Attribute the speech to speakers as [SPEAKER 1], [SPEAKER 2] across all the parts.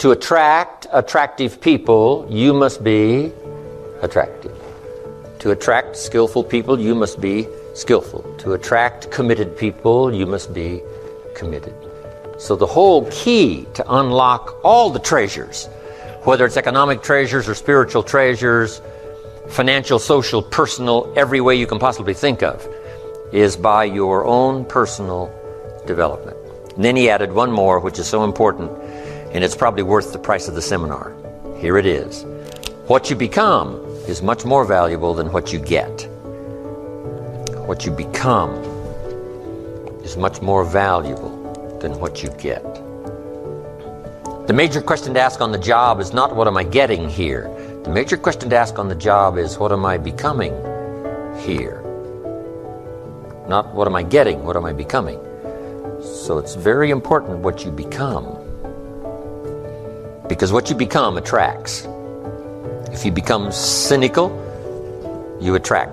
[SPEAKER 1] To attract attractive people, you must be attractive. To attract skillful people, you must be skillful. To attract committed people, you must be committed. So the whole key to unlock all the treasures, whether it's economic treasures or spiritual treasures, financial, social, personal, every way you can possibly think of, is by your own personal development. And then he added one more, which is so important, and it's probably worth the price of the seminar. Here it is. What you become is much more valuable than what you get. What you become is much more valuable than what you get. The major question to ask on the job is not what am I getting here? The major question to ask on the job is what am I becoming here? Not what am I getting, what am I becoming? So it's very important what you become. Because what you become attracts. If you become cynical, you attract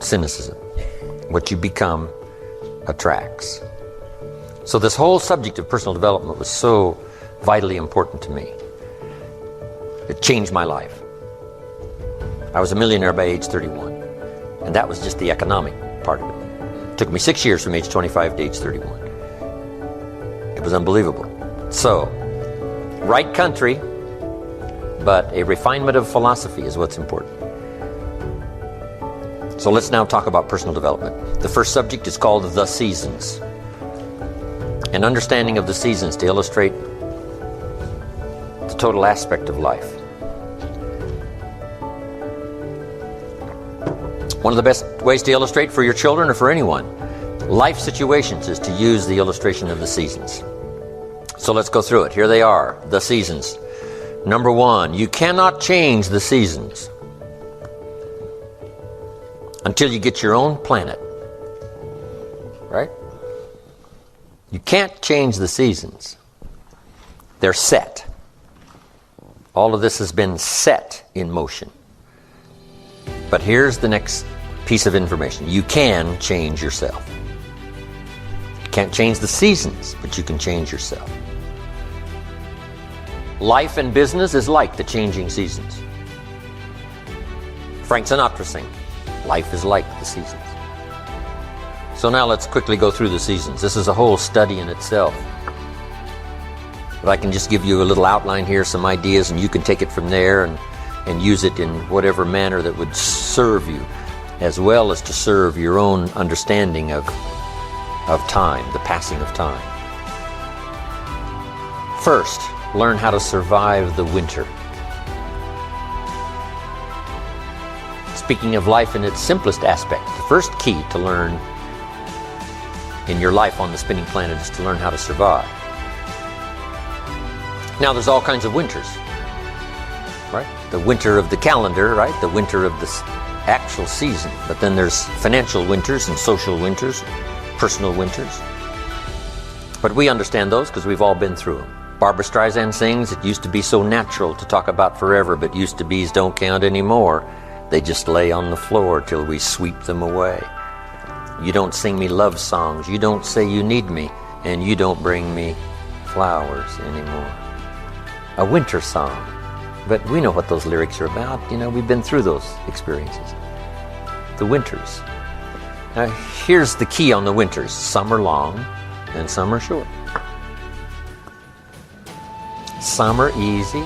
[SPEAKER 1] cynicism. What you become attracts. So this whole subject of personal development was so vitally important to me. It changed my life. I was a millionaire by age 31. And that was just the economic part of it. It took me 6 years from age 25 to age 31. It was unbelievable. So, right country, but a refinement of philosophy is what's important. So let's now talk about personal development. The first subject is called the seasons. An understanding of the seasons to illustrate the total aspect of life. One of the best ways to illustrate for your children or for anyone life situations is to use the illustration of the seasons. So let's go through it. Here they are, the seasons. Number one, you cannot change the seasons until you get your own planet. Right? You can't change the seasons. They're set. All of this has been set in motion. But here's the next piece of information. You can change yourself. You can't change the seasons, but you can change yourself. Life and business is like the changing seasons. Frank Sinatra sang, life is like the seasons. So now let's quickly go through the seasons. This is a whole study in itself. But I can just give you a little outline here, some ideas, and you can take it from there and use it in whatever manner that would serve you, as well as to serve your own understanding of time, the passing of time. First, learn how to survive the winter. Speaking of life in its simplest aspect, the first key to learn in your life on the spinning planet is to learn how to survive. Now there's all kinds of winters, right? The winter of the calendar, right? The winter of the actual season. But then there's financial winters and social winters, personal winters. But we understand those because we've all been through them. Barbra Streisand sings, it used to be so natural to talk about forever, but used to be's don't count anymore. They just lay on the floor till we sweep them away. You don't sing me love songs, you don't say you need me, and you don't bring me flowers anymore. A winter song. But we know what those lyrics are about. You know, we've been through those experiences. The winters. Now, here's the key on the winters. Some are long and some are short. Some are easy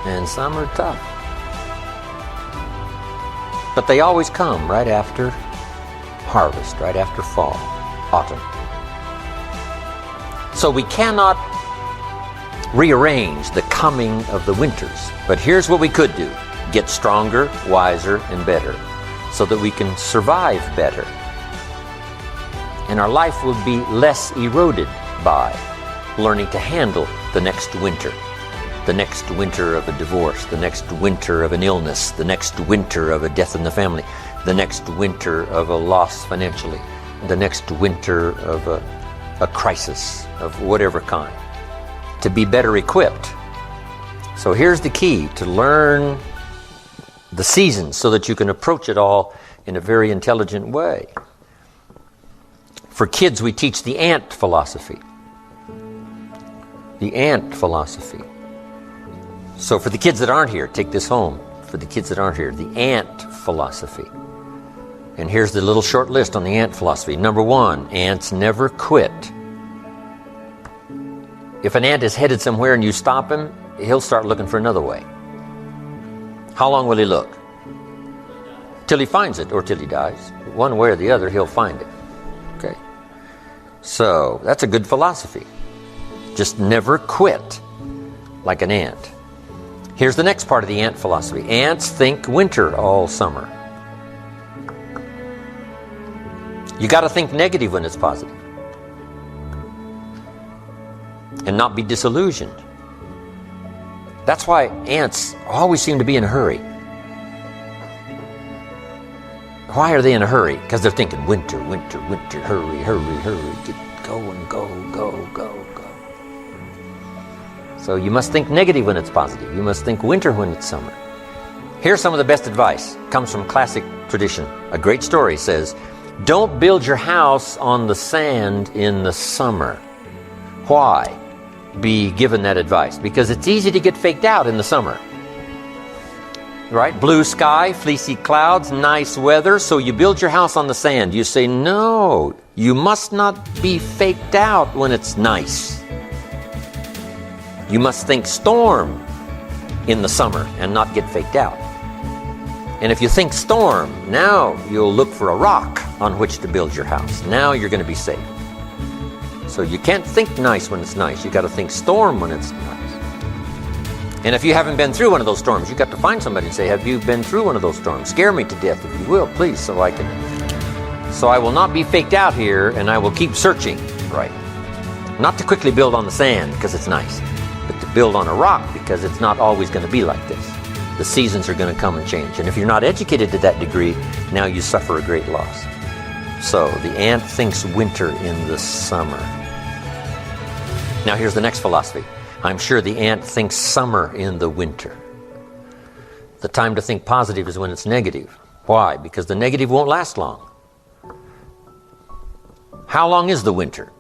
[SPEAKER 1] and some are tough. But they always come right after harvest, right after fall, autumn. So we cannot rearrange the coming of the winters. But here's what we could do. Get stronger, wiser, and better so that we can survive better. And our life will be less eroded by learning to handle the next winter. The next winter of a divorce, the next winter of an illness, the next winter of a death in the family, the next winter of a loss financially, the next winter of a crisis of whatever kind. To be better equipped. So here's the key, to learn the seasons so that you can approach it all in a very intelligent way. For kids, we teach the ant philosophy. The ant philosophy. So for the kids that aren't here, take this home. For the kids that aren't here, the ant philosophy. And here's the little short list on the ant philosophy. Number 1, ants never quit. If an ant is headed somewhere and you stop him, he'll start looking for another way. How long will he look? Till he finds it or till he dies. One way or the other, he'll find it. Okay. So that's a good philosophy. Just never quit like an ant. Here's the next part of the ant philosophy. Ants think winter all summer. You got to think negative when it's positive. And not be disillusioned. That's why ants always seem to be in a hurry. Why are they in a hurry? Because they're thinking winter, winter, winter, hurry, hurry, hurry, get going, go, go, go, go. So you must think negative when it's positive. You must think winter when it's summer. Here's some of the best advice. It comes from classic tradition. A great story says, don't build your house on the sand in the summer. Why be given that advice? Because it's easy to get faked out in the summer. Right? Blue sky, fleecy clouds, nice weather, so you build your house on the sand. You say, no, you must not be faked out when it's nice. You must think storm in the summer and not get faked out. And if you think storm, now you'll look for a rock on which to build your house. Now you're going to be safe. So you can't think nice when it's nice. You got to think storm when it's nice. And if you haven't been through one of those storms, you got to find somebody and say, have you been through one of those storms? Scare me to death if you will, please, so I will not be faked out here, and I will keep searching. Right. Not to quickly build on the sand because it's nice, but to build on a rock because it's not always going to be like this. The seasons are going to come and change. And if you're not educated to that degree, now you suffer a great loss. So the ant thinks winter in the summer. Now here's the next philosophy. I'm sure the ant thinks summer in the winter. The time to think positive is when it's negative. Why? Because the negative won't last long. How long is the winter?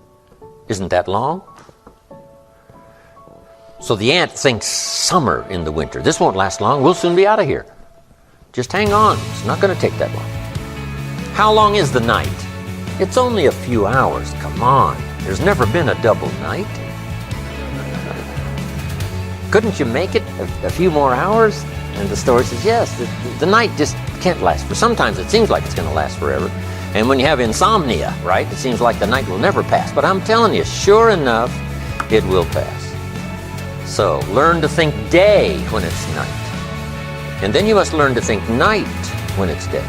[SPEAKER 1] Isn't that long? So the ant thinks summer in the winter. This won't last long. We'll soon be out of here. Just hang on. It's not going to take that long. How long is the night? It's only a few hours. Come on. There's never been a double night. Couldn't you make it a few more hours? And the story says, yes, the night just can't last. For sometimes it seems like it's going to last forever. And when you have insomnia, right, it seems like the night will never pass. But I'm telling you, sure enough, it will pass. So learn to think day when it's night. And then you must learn to think night when it's day.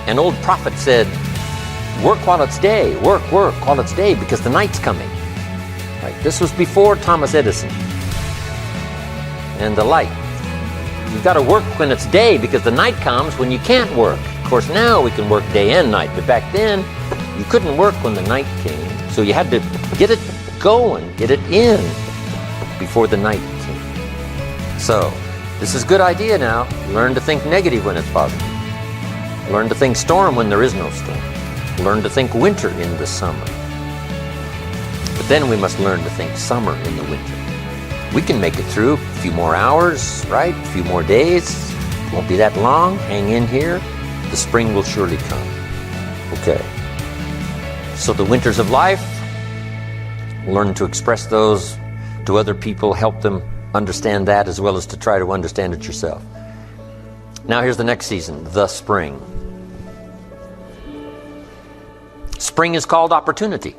[SPEAKER 1] An old prophet said, work while it's day, work while it's day, because the night's coming. Right? This was before Thomas Edison and the light. You've got to work when it's day because the night comes when you can't work. Of course, now we can work day and night, but back then you couldn't work when the night came. So you had to get it going, get it in before the night came. So this is a good idea now. Learn to think negative when it's positive. Learn to think storm when there is no storm. Learn to think winter in the summer. But then we must learn to think summer in the winter. We can make it through a few more hours, right? A few more days. It won't be that long. Hang in here. The spring will surely come. Okay. So the winters of life, learn to express those to other people, help them understand that as well as to try to understand it yourself. Now here's the next season, the spring. Spring is called opportunity.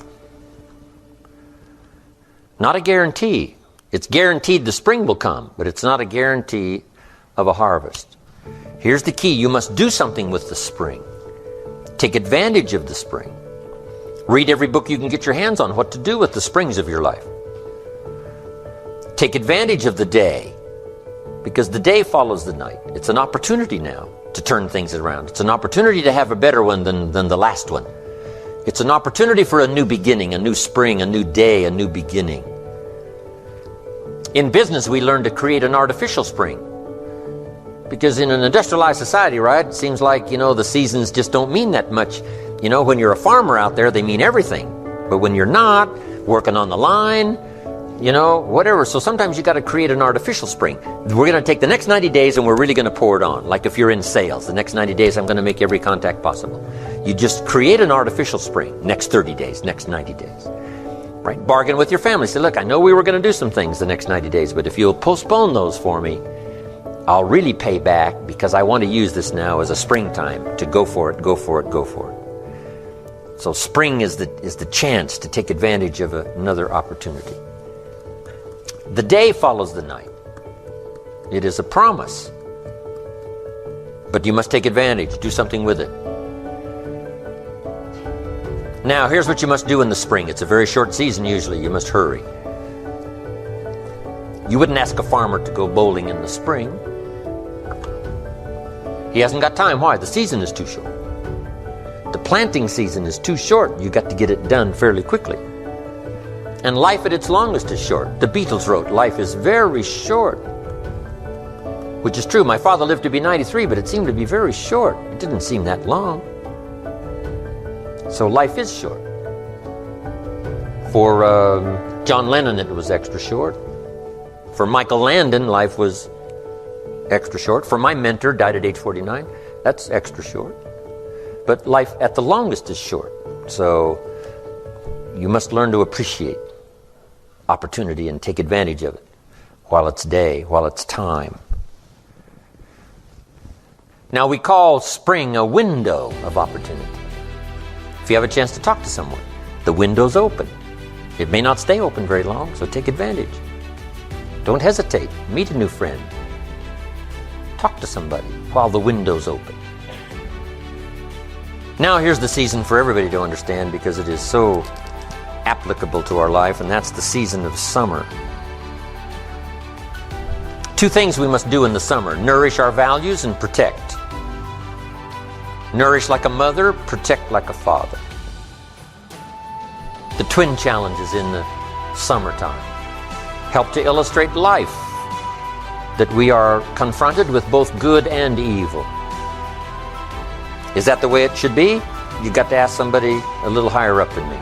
[SPEAKER 1] Not a guarantee. It's guaranteed the spring will come, but it's not a guarantee of a harvest. Here's the key. You must do something with the spring. Take advantage of the spring. Read every book you can get your hands on what to do with the springs of your life. Take advantage of the day, because the day follows the night. It's an opportunity now to turn things around. It's an opportunity to have a better one than the last one. It's an opportunity for a new beginning, a new spring, a new day, a new beginning. In business, we learn to create an artificial spring. Because in an industrialized society, right, it seems like, the seasons just don't mean that much. When you're a farmer out there, they mean everything. But when you're not, working on the line, you know, whatever. So sometimes you got to create an artificial spring. We're going to take the next 90 days and we're really going to pour it on. Like if you're in sales, the next 90 days I'm going to make every contact possible. You just create an artificial spring. Next 30 days, next 90 days. Right? Bargain with your family. Say, look, I know we were going to do some things the next 90 days, but if you'll postpone those for me, I'll really pay back, because I want to use this now as a springtime to go for it, go for it, go for it. So spring is the chance to take advantage of another opportunity. The day follows the night. It is a promise. But you must take advantage, do something with it. Now, here's what you must do in the spring. It's a very short season usually. You must hurry. You wouldn't ask a farmer to go bowling in the spring. He hasn't got time. Why? The season is too short. The planting season is too short. You got to get it done fairly quickly. And life at its longest is short. The Beatles wrote, life is very short. Which is true. My father lived to be 93, but it seemed to be very short. It didn't seem that long. So life is short. For John Lennon, it was extra short. For Michael Landon, life was extra short. For my mentor, died at age 49, that's extra short. But life at the longest is short. So you must learn to appreciate opportunity and take advantage of it while it's day, while it's time. Now we call spring a window of opportunity. If you have a chance to talk to someone, the window's open. It may not stay open very long, so take advantage. Don't hesitate. Meet a new friend. Talk to somebody while the window's open. Now here's the season for everybody to understand, because it is so applicable to our life, and that's the season of summer. Two things we must do in the summer: nourish our values and protect. Nourish like a mother, protect like a father. The twin challenges in the summertime help to illustrate life, that we are confronted with both good and evil. Is that the way it should be? You've got to ask somebody a little higher up than me.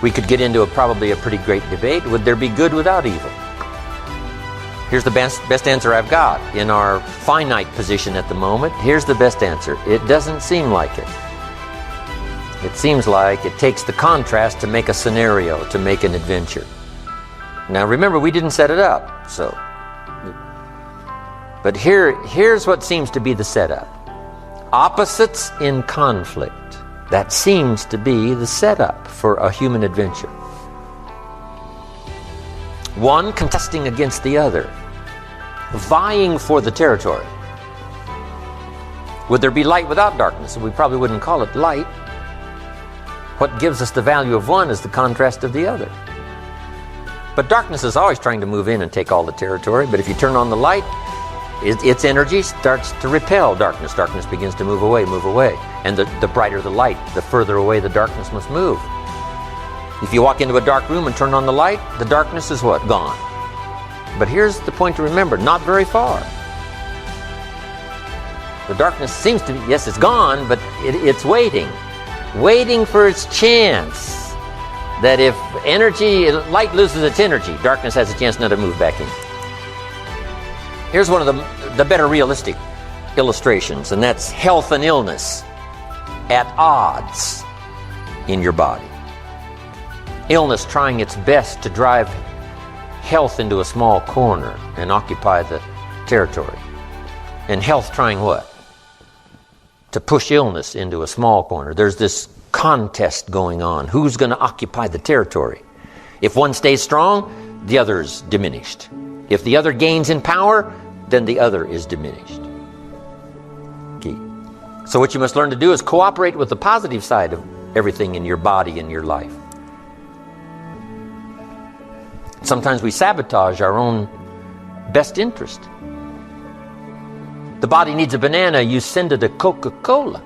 [SPEAKER 1] We could get into probably a pretty great debate. Would there be good without evil? Here's the best answer I've got. In our finite position at the moment, here's the best answer. It doesn't seem like it. It seems like it takes the contrast to make a scenario, to make an adventure. Now remember, we didn't set it up, so. But here's what seems to be the setup. Opposites in conflict. That seems to be the setup for a human adventure. One contesting against the other, vying for the territory. Would there be light without darkness? We probably wouldn't call it light. What gives us the value of one is the contrast of the other. But darkness is always trying to move in and take all the territory. But if you turn on the light, its energy starts to repel darkness. Darkness begins to move away, move away. And the brighter the light, the further away the darkness must move. If you walk into a dark room and turn on the light, the darkness is what? Gone. But here's the point to remember, not very far. The darkness seems to be, yes, it's gone, but it's waiting for its chance. That if light loses its energy, darkness has a chance now to move back in. Here's one of the better realistic illustrations, and that's health and illness at odds in your body. Illness trying its best to drive health into a small corner and occupy the territory. And health trying what? To push illness into a small corner. There's this contest going on. Who's going to occupy the territory? If one stays strong, the other's diminished. If the other gains in power, then the other is diminished. Key. So what you must learn to do is cooperate with the positive side of everything in your body and your life. Sometimes we sabotage our own best interest. The body needs a banana, you send it a Coca-Cola.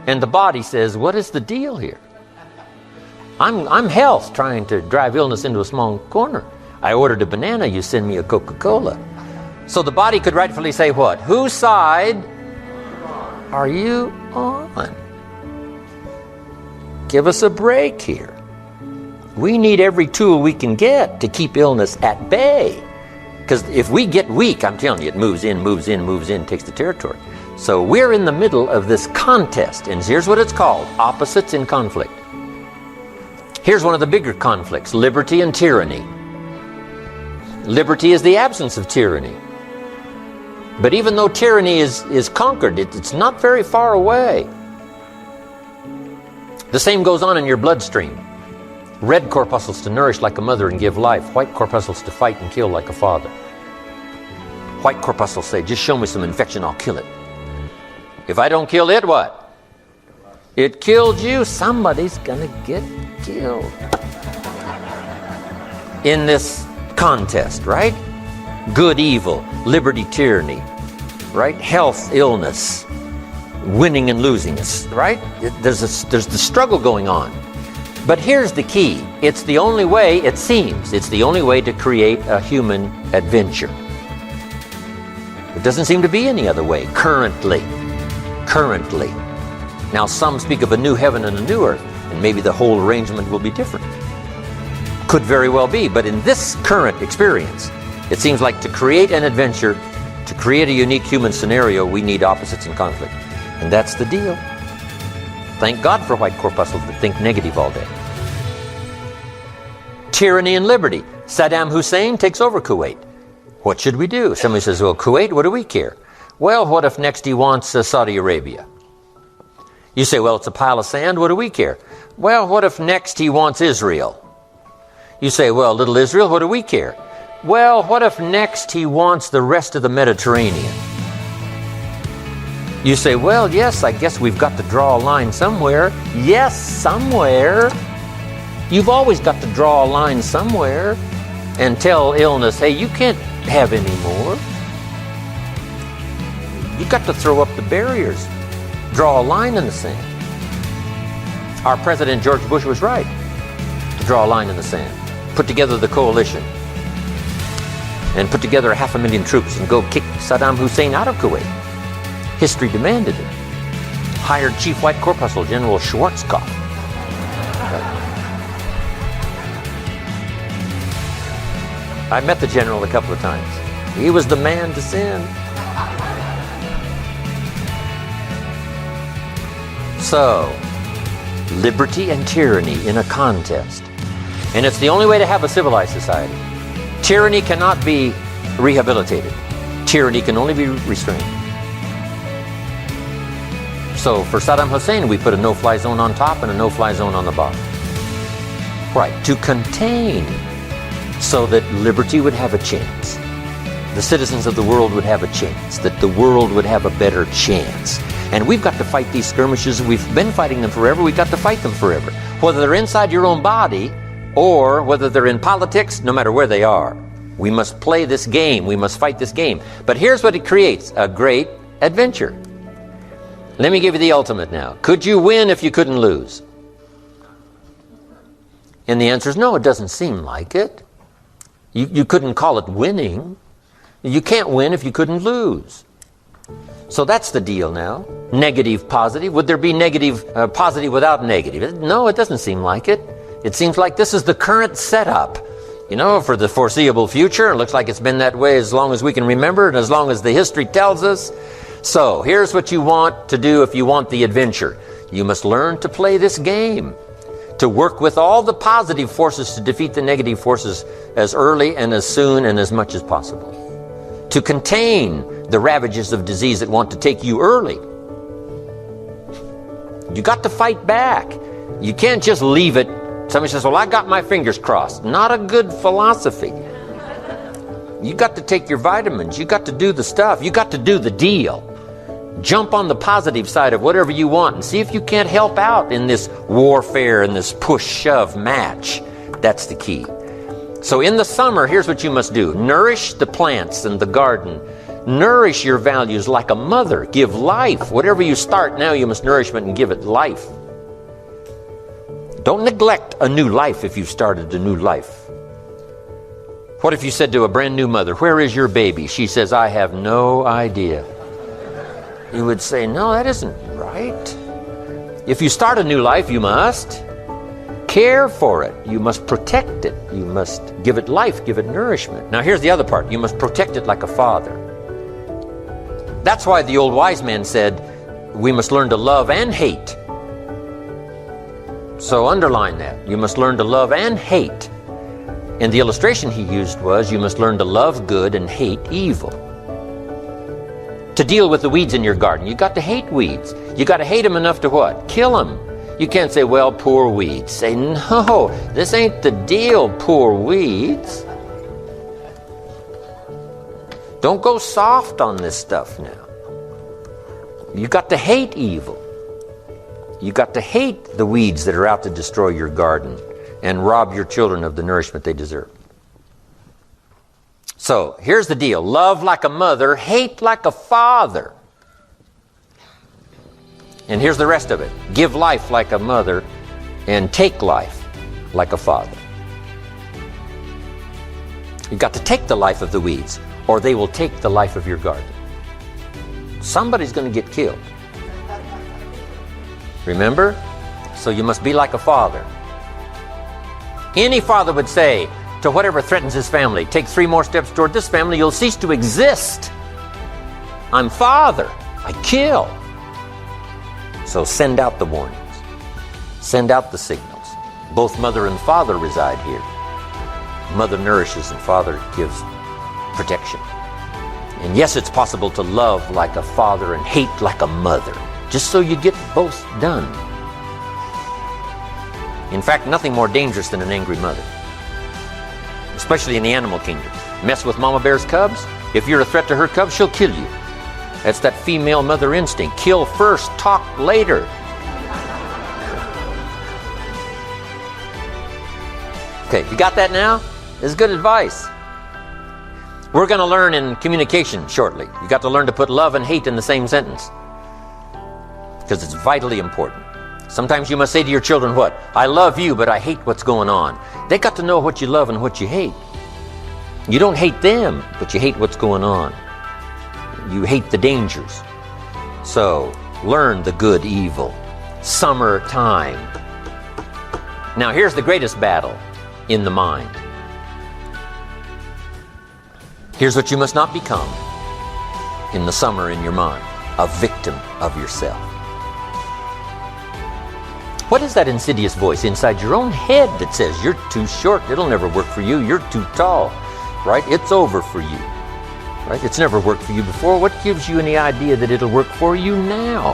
[SPEAKER 1] And the body says, what is the deal here? I'm health trying to drive illness into a small corner. I ordered a banana, you send me a Coca-Cola. So the body could rightfully say what? Whose side are you on? Give us a break here. We need every tool we can get to keep illness at bay. Because if we get weak, I'm telling you, it moves in, takes the territory. So we're in the middle of this contest, and here's what it's called: opposites in conflict. Here's one of the bigger conflicts: liberty and tyranny. Liberty is the absence of tyranny. But even though tyranny is conquered, it's not very far away. The same goes on in your bloodstream. Red corpuscles to nourish like a mother and give life. White corpuscles to fight and kill like a father. White corpuscles say, just show me some infection, I'll kill it. If I don't kill it, what? It killed you. Somebody's gonna get killed. In this contest, right? Good, evil, liberty, tyranny, right? Health, illness, winning and losing, right? There's the struggle going on. But here's the key. It's the only way, it seems, it's the only way to create a human adventure. It doesn't seem to be any other way, currently. Now some speak of a new heaven and a new earth, and maybe the whole arrangement will be different. Could very well be, but in this current experience, it seems like to create an adventure, to create a unique human scenario, we need opposites in conflict. And that's the deal. Thank God for white corpuscles that think negative all day. Tyranny and liberty. Saddam Hussein takes over Kuwait. What should we do? Somebody says, well, Kuwait, what do we care? Well, what if next he wants Saudi Arabia? You say, well, it's a pile of sand, what do we care? Well, what if next he wants Israel? You say, well, little Israel, what do we care? Well, what if next he wants the rest of the Mediterranean? You say, well, yes, I guess we've got to draw a line somewhere. Yes, somewhere. You've always got to draw a line somewhere and tell illness, hey, you can't have any more. You've got to throw up the barriers, draw a line in the sand. Our President George Bush was right to draw a line in the sand, put together the coalition, and put together 500,000 troops and go kick Saddam Hussein out of Kuwait. History demanded it. Hired Chief White Corpuscle General Schwarzkopf. I met the general a couple of times. He was the man to send. So, liberty and tyranny in a contest. And it's the only way to have a civilized society. Tyranny cannot be rehabilitated. Tyranny can only be restrained. So for Saddam Hussein, we put a no-fly zone on top and a no-fly zone on the bottom. Right, to contain, so that liberty would have a chance. The citizens of the world would have a chance, that the world would have a better chance. And we've got to fight these skirmishes. We've been fighting them forever. We've got to fight them forever. Whether they're inside your own body or whether they're in politics, no matter where they are. We must play this game. We must fight this game. But here's what it creates, a great adventure. Let me give you the ultimate now. Could you win if you couldn't lose? And the answer is no, it doesn't seem like it. You couldn't call it winning. You can't win if you couldn't lose. So that's the deal now. Negative, positive. Would there be negative, positive without negative? No, it doesn't seem like it. It seems like this is the current setup. You know, for the foreseeable future. It looks like it's been that way as long as we can remember and as long as the history tells us. So, here's what you want to do if you want the adventure. You must learn to play this game. To work with all the positive forces to defeat the negative forces as early and as soon and as much as possible. To contain the ravages of disease that want to take you early. You got to fight back. You can't just leave it. Somebody says, well, I got my fingers crossed. Not a good philosophy. You got to take your vitamins. You got to do the stuff. You got to do the deal. Jump on the positive side of whatever you want and see if you can't help out in this warfare and this push-shove match. That's the key. So in the summer, here's what you must do. Nourish the plants and the garden. Nourish your values like a mother. Give life. Whatever you start now, you must nourishment and give it life. Don't neglect a new life if you've started a new life. What if you said to a brand new mother, where is your baby? She says, I have no idea. You would say, no, that isn't right. If you start a new life, you must care for it. You must protect it. You must give it life, give it nourishment. Now here's the other part. You must protect it like a father. That's why the old wise man said, we must learn to love and hate. So underline that. You must learn to love and hate. And the illustration he used was, you must learn to love good and hate evil. To deal with the weeds in your garden, you got to hate weeds. You got to hate them enough to what? Kill them. You can't say, well, poor weeds. Say, no, this ain't the deal, poor weeds. Don't go soft on this stuff now. You got to hate evil. You got to hate the weeds that are out to destroy your garden and rob your children of the nourishment they deserve. So here's the deal. Love like a mother, hate like a father. And here's the rest of it. Give life like a mother and take life like a father. You've got to take the life of the weeds, or they will take the life of your garden. Somebody's going to get killed. Remember? So you must be like a father. Any father would say to whatever threatens his family, take 3 more steps toward this family, you'll cease to exist. I'm father. I kill. So send out the warnings. Send out the signals. Both mother and father reside here. Mother nourishes and father gives protection. And yes, it's possible to love like a father and hate like a mother, just so you get both done. In fact, nothing more dangerous than an angry mother, especially in the animal kingdom. Mess with Mama Bear's cubs, if you're a threat to her cubs, she'll kill you. That's that female mother instinct. Kill first, talk later. Okay, you got that now? This is good advice. We're going to learn in communication shortly. You got to learn to put love and hate in the same sentence, because it's vitally important. Sometimes you must say to your children what? I love you, but I hate what's going on. They got to know what you love and what you hate. You don't hate them, but you hate what's going on. You hate the dangers. So learn the good evil. Summertime. Now here's the greatest battle in the mind. Here's what you must not become in the summer in your mind. A victim of yourself. What is that insidious voice inside your own head that says, you're too short, it'll never work for you, you're too tall, right? It's over for you, right? It's never worked for you before. What gives you any idea that it'll work for you now?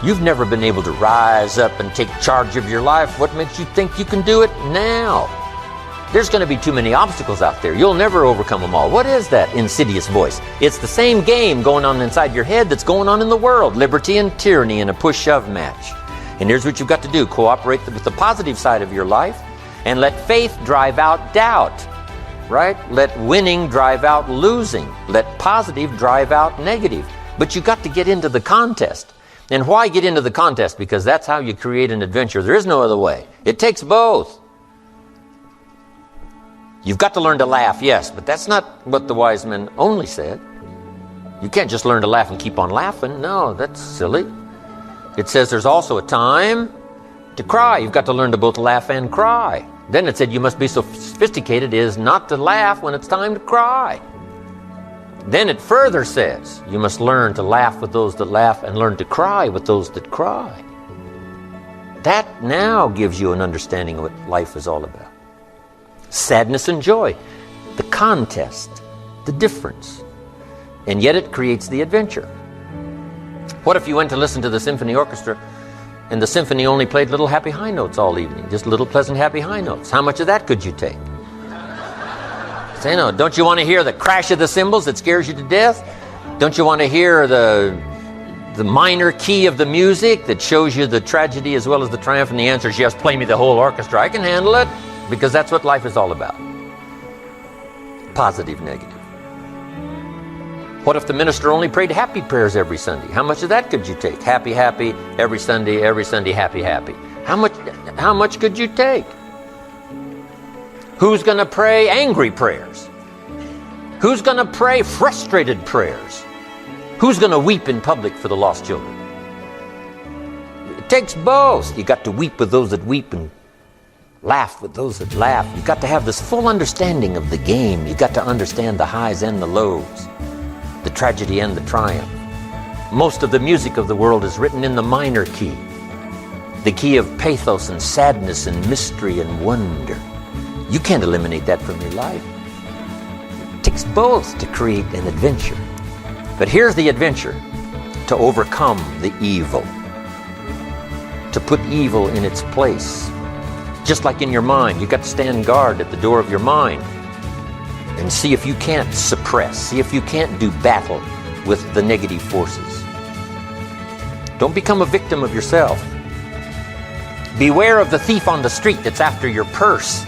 [SPEAKER 1] You've never been able to rise up and take charge of your life. What makes you think you can do it now? There's going to be too many obstacles out there. You'll never overcome them all. What is that insidious voice? It's the same game going on inside your head that's going on in the world. Liberty and tyranny in a push-shove match. And here's what you've got to do. Cooperate with the positive side of your life and let faith drive out doubt, right? Let winning drive out losing. Let positive drive out negative. But you've got to get into the contest. And why get into the contest? Because that's how you create an adventure. There is no other way. It takes both. You've got to learn to laugh, yes, but that's not what the wise men only said. You can't just learn to laugh and keep on laughing. No, that's silly. It says there's also a time to cry. You've got to learn to both laugh and cry. Then it said you must be so sophisticated as not to laugh when it's time to cry. Then it further says you must learn to laugh with those that laugh and learn to cry with those that cry. That now gives you an understanding of what life is all about. Sadness and joy, the contest, the difference. And yet it creates the adventure. What if you went to listen to the symphony orchestra and the symphony only played little happy high notes all evening, just little pleasant happy high notes? How much of that could you take? Say no, don't you want to hear the crash of the cymbals that scares you to death? Don't you want to hear the minor key of the music that shows you the tragedy as well as the triumph? And the answer is yes, play me the whole orchestra. I can handle it, because that's what life is all about. Positive, negative. What if the minister only prayed happy prayers every Sunday? How much of that could you take? Happy, happy, every Sunday, happy, happy. How much could you take? Who's going to pray angry prayers? Who's going to pray frustrated prayers? Who's going to weep in public for the lost children? takes both. You got to weep with those that weep and laugh with those that laugh. You got to have this full understanding of the game. You got to understand the highs and the lows, the tragedy and the triumph. Most of the music of the world is written in the minor key, the key of pathos and sadness and mystery and wonder. You can't eliminate that from your life. It takes both to create an adventure. But here's the adventure: to overcome the evil, to put evil in its place. Just like in your mind, you got to stand guard at the door of your mind and see if you can't suppress, see if you can't do battle with the negative forces. Don't become a victim of yourself. Beware of the thief on the street that's after your purse,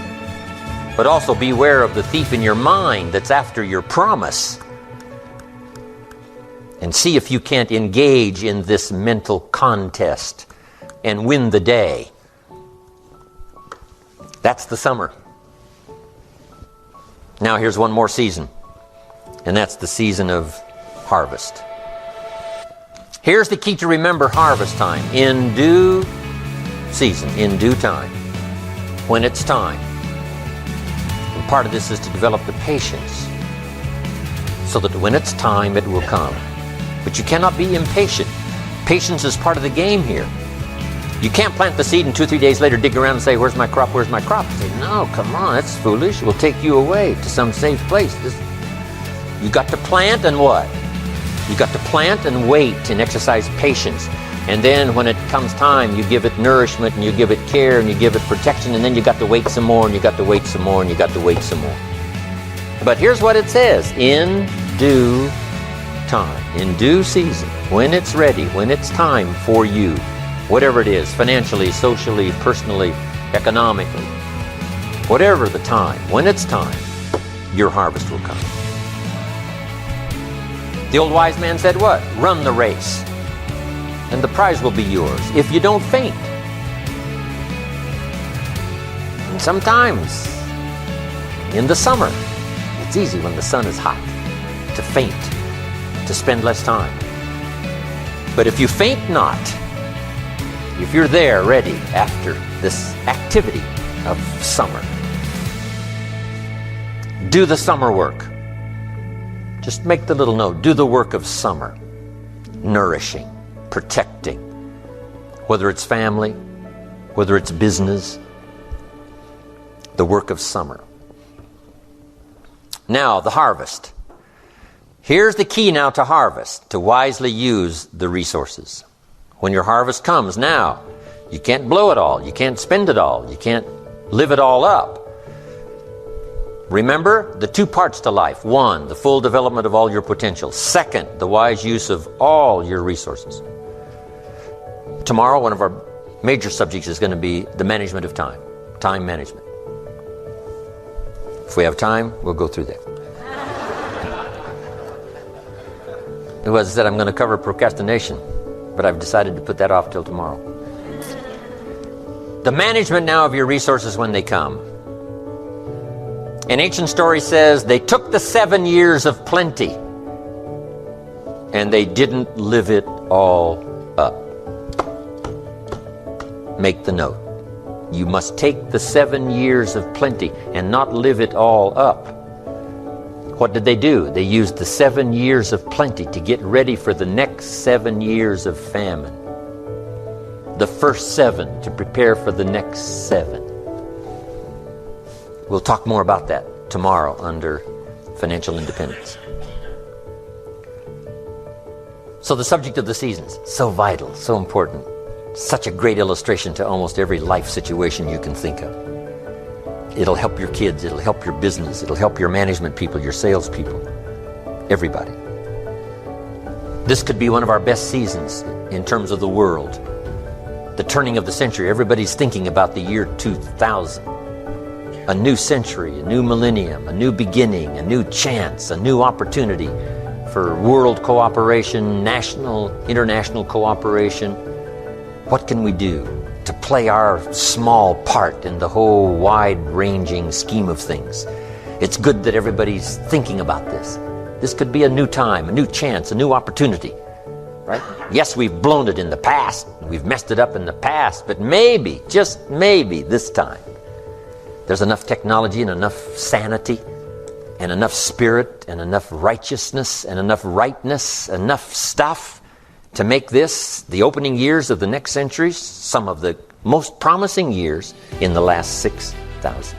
[SPEAKER 1] but also beware of the thief in your mind that's after your promise. And see if you can't engage in this mental contest and win the day. That's the summer. Now here's one more season, and that's the season of harvest. Here's the key to remember harvest time: in due season, in due time, when it's time. And part of this is to develop the patience so that when it's time, it will come. But you cannot be impatient. Patience is part of the game here. You can't plant the seed and 2 or 3 days later dig around and say, where's my crop, where's my crop? Say, no, come on, that's foolish. It will take you away to some safe place. You got to plant and what? You got to plant and wait and exercise patience. And then when it comes time, you give it nourishment and you give it care and you give it protection, and then you got to wait some more and you got to wait some more and you got to wait some more. But here's what it says: in due time, in due season, when it's ready, when it's time for you, whatever it is, financially, socially, personally, economically, whatever the time, when it's time, your harvest will come. The old wise man said what? Run the race, and the prize will be yours if you don't faint. And sometimes, in the summer, it's easy when the sun is hot to faint, to spend less time. But if you faint not, if you're there ready after this activity of summer, do the summer work. Just make the little note: do the work of summer, nourishing, protecting, whether it's family, whether it's business, the work of summer. Now, the harvest. Here's the key now to harvest: to wisely use the resources. When your harvest comes now, you can't blow it all, you can't spend it all, you can't live it all up. Remember the 2 parts to life: 1, the full development of all your potential; 2, the wise use of all your resources. Tomorrow, one of our major subjects is going to be the management of time, time management. If we have time, we'll go through that. As I said, I'm going to cover procrastination, but I've decided to put that off till tomorrow. The management now of your resources when they come. An ancient story says they took the 7 years of plenty and they didn't live it all up. Make the note. You must take the 7 years of plenty and not live it all up. What did they do? They used the 7 years of plenty to get ready for the next 7 years of famine. The first 7 to prepare for the next 7. We'll talk more about that tomorrow under financial independence. So the subject of the seasons, so vital, so important. Such a great illustration to almost every life situation you can think of. It'll help your kids, it'll help your business, it'll help your management people, your sales people, everybody. This could be one of our best seasons in terms of the world. The turning of the century, everybody's thinking about the year 2000. A new century, a new millennium, a new beginning, a new chance, a new opportunity for world cooperation, national, international cooperation. What can we do to play our small part in the whole wide-ranging scheme of things? It's good that everybody's thinking about this. This could be a new time, a new chance, a new opportunity. right? Yes, we've blown it in the past. We've messed it up in the past, but maybe, just maybe this time, there's enough technology and enough sanity and enough spirit and enough righteousness and enough rightness, enough stuff to make this, the opening years of the next centuries, some of the most promising years in the last 6,000.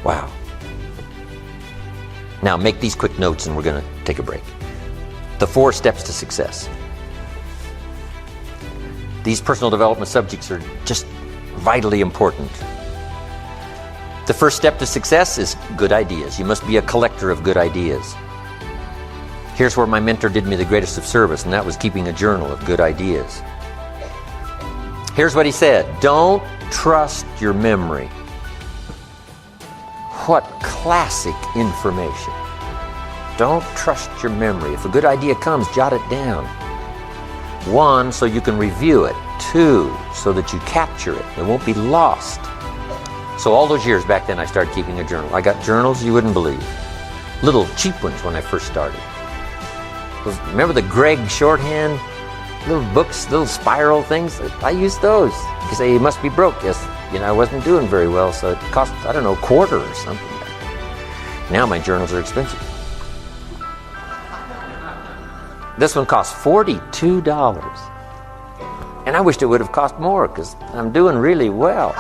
[SPEAKER 1] Wow. Now make these quick notes and we're going to take a break. The 4 steps to success. These personal development subjects are just vitally important. The first step to success is good ideas. You must be a collector of good ideas. Here's where my mentor did me the greatest of service, and that was keeping a journal of good ideas. Here's what he said: don't trust your memory. What classic information. Don't trust your memory. If a good idea comes, jot it down. 1, so you can review it. 2, so that you capture it. It won't be lost. So all those years back then, I started keeping a journal. I got journals you wouldn't believe. Little cheap ones when I first started. Remember the Gregg shorthand? Little books, little spiral things? I used those. You say, you must be broke. Yes, I wasn't doing very well, so it cost, I don't know, a quarter or something. Now my journals are expensive. This one costs $42. And I wished it would have cost more because I'm doing really well.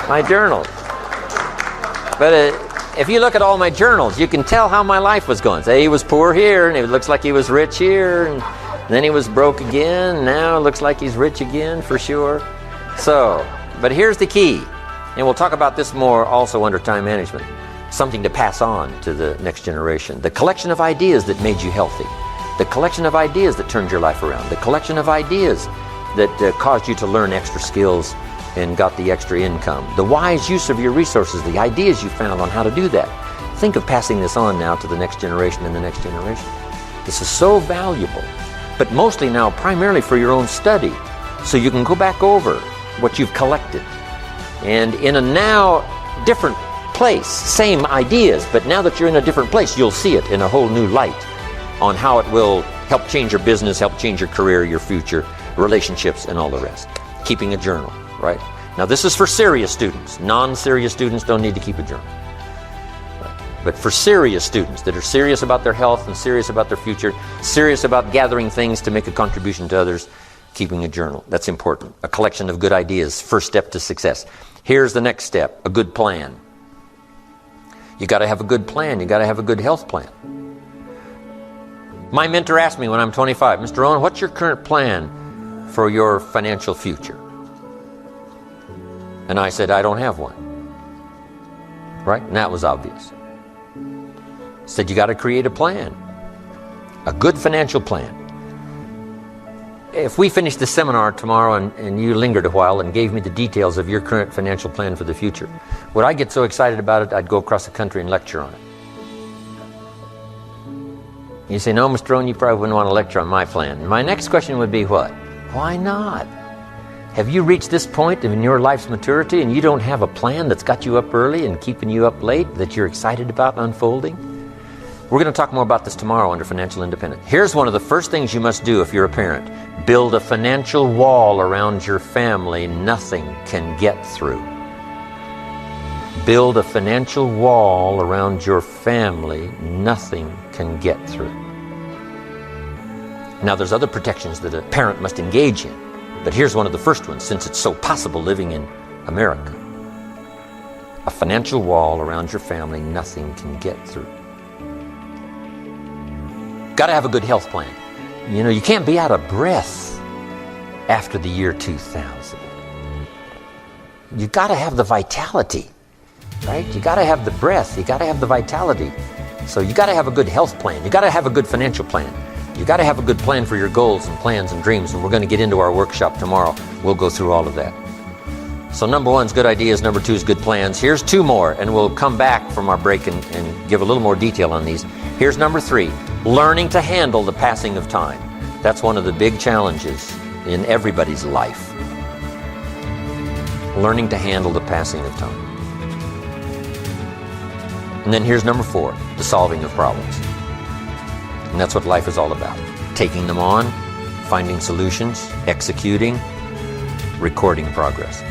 [SPEAKER 1] My journals. But if you look at all my journals, you can tell how my life was going. Say he was poor here, and it looks like he was rich here, and then he was broke again. Now it looks like he's rich again for sure. So, but here's the key, and we'll talk about this more also under time management. Something to pass on to the next generation. The collection of ideas that made you healthy. The collection of ideas that turned your life around. The collection of ideas that caused you to learn extra skills and got the extra income. The wise use of your resources, the ideas you found on how to do that. Think of passing this on now to the next generation and the next generation. This is so valuable, but mostly now primarily for your own study, so you can go back over what you've collected. And in a now different place, same ideas, but now that you're in a different place, you'll see it in a whole new light on how it will help change your business, help change your career, your future, relationships, and all the rest. Keeping a journal, right? Now this is for serious students. Non-serious students don't need to keep a journal. Right? But for serious students that are serious about their health and serious about their future, serious about gathering things to make a contribution to others, keeping a journal. That's important. A collection of good ideas, first step to success. Here's the next step, a good plan. You got to have a good plan. You got to have a good health plan. My mentor asked me when I'm 25, Mr. Rohn, what's your current plan for your financial future? And I said, I don't have one. Right? And that was obvious. Said, you got to create a plan. A good financial plan. If we finished the seminar tomorrow and you lingered a while and gave me the details of your current financial plan for the future, would I get so excited about it I'd go across the country and lecture on it? You say, no, Mr. Rohn, you probably wouldn't want to lecture on my plan. My next question would be what? Why not? Have you reached this point in your life's maturity and you don't have a plan that's got you up early and keeping you up late that you're excited about unfolding? We're going to talk more about this tomorrow under Financial Independence. Here's one of the first things you must do if you're a parent. Build a financial wall around your family nothing can get through. Build a financial wall around your family nothing can get through. Now there's other protections that a parent must engage in, but here's one of the first ones since it's so possible living in America. A financial wall around your family nothing can get through. Got to have a good health plan. You know, you can't be out of breath after the year 2000. You got to have the vitality, right? You got to have the breath. You got to have the vitality. So you got to have a good health plan. You got to have a good financial plan. You got to have a good plan for your goals and plans and dreams. And we're going to get into our workshop tomorrow. We'll go through all of that. So number 1 is good ideas. Number 2 is good plans. Here's 2 more, and we'll come back from our break and give a little more detail on these. Here's number 3, learning to handle the passing of time. That's one of the big challenges in everybody's life. Learning to handle the passing of time. And then here's number 4, the solving of problems. And that's what life is all about. Taking them on, finding solutions, executing, recording progress.